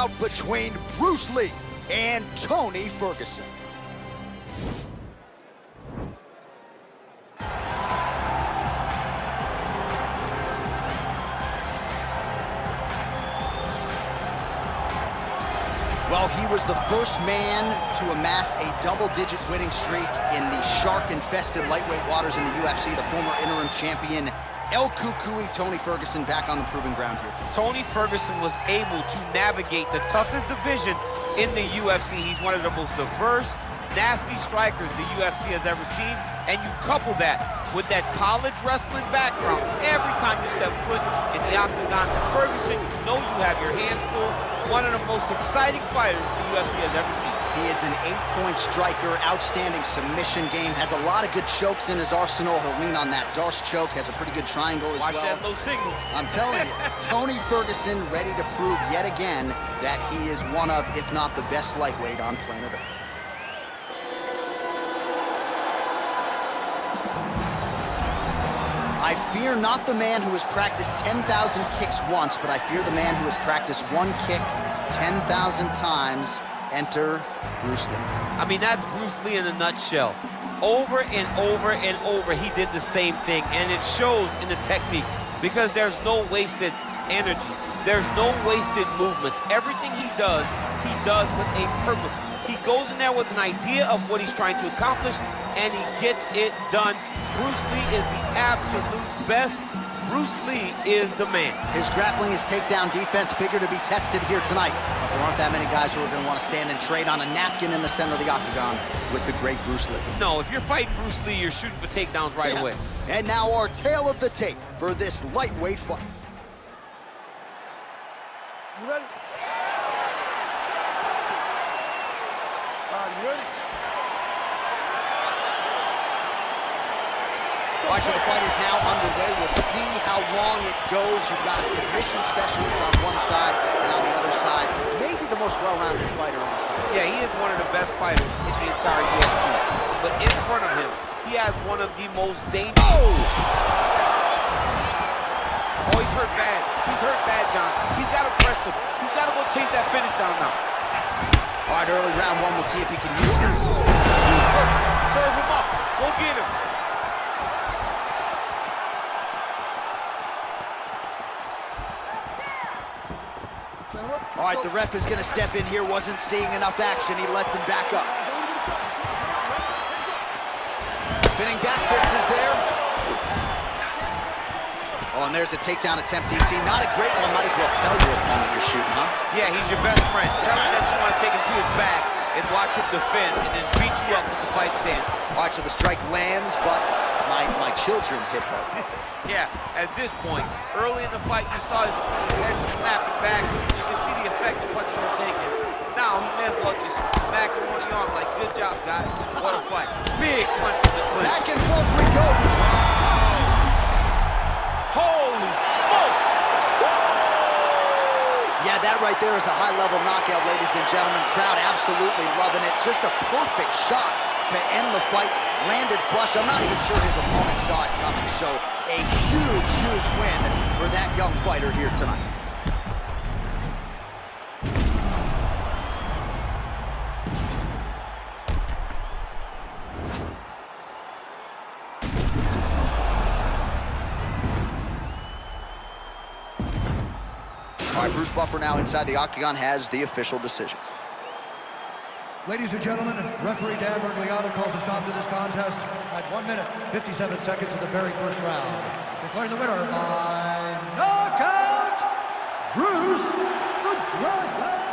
bout between Bruce Lee and Toни Ferguson. Well, he was the first man to amass a double-digit winning streak in the shark-infested lightweight waters in the UFC. The former interim champion, El Cucuy, Toni Ferguson, back on the proving ground here tonight. Toni Ferguson was able to navigate the toughest division in the UFC. He's one of the most diverse, nasty strikers the UFC has ever seen. And you couple that with that college wrestling background. Every time you step foot in the octagon, Ferguson, you know you have your hands full. One of the most exciting fighters the UFC has ever seen. He is an 8-point striker, outstanding submission game, has a lot of good chokes in his arsenal. He'll lean on that Darce choke, has a pretty good triangle as well. Watch that low signal. I'm telling you, Toni Ferguson ready to prove yet again that he is one of, if not the best lightweight on planet Earth. I fear not the man who has practiced 10,000 kicks once, but I fear the man who has practiced one kick 10,000 times. Enter Bruce Lee. I mean, that's Bruce Lee in a nutshell. Over and over and over, he did the same thing, and it shows in the technique because there's no wasted energy. There's no wasted movements. Everything he does with a purpose. He goes in there with an idea of what he's trying to accomplish, and he gets it done. Bruce Lee is the absolute best. Bruce Lee is the man. His grappling, his takedown defense figure to be tested here tonight. But there aren't that many guys who are going to want to stand and trade on a napkin in the center of the octagon with the great Bruce Lee. No, if you're fighting Bruce Lee, you're shooting for takedowns right away. And now our tale of the tape for this lightweight fight. You ready? You ready? All right, so the fight is now underway. We'll see how long it goes. You've got a submission specialist on one side, and on the other side, maybe the most well-rounded fighter in this fight. Yeah, he is one of the best fighters in the entire UFC. But in front of him, he has one of the most dangerous... Oh, he's hurt bad. He's hurt bad, John. He's got to press him. He's got to go chase that finish down now. all right, early round one. We'll see if he can use it. He's hurt. Serve him up. Go get him. All right, the ref is going to step in here. Wasn't seeing enough action. He lets him back up. Spinning back fist is there. Oh, and there's a takedown attempt, DC. Not a great one. Might as well tell your opponent you're shooting, huh? Yeah, he's your best friend. Tell him that you want to take him to his back and watch him defend and then beat you up with the fight stand. All right, so the strike lands, but my children hit hard. Yeah, at this point, early in the fight, you saw his head snapping back. You can see the effect the punches were taking. Now, he may as well just smack him on the arm like, good job, guys. What a fight. Big punch from the clinch. Back and forth we go. Holy smokes! Yeah, that right there is a high-level knockout, ladies and gentlemen. Crowd absolutely loving it. Just a perfect shot to end the fight. Landed flush. I'm not even sure his opponent saw it coming. So a huge, huge win for that young fighter here tonight. All right, Bruce Buffer now inside the octagon has the official decisions. Ladies and gentlemen, referee Dan Bergliano calls a stop to this contest at 1 minute, 57 seconds of the very first round. Declaring the winner by knockout, Bruce the Dragon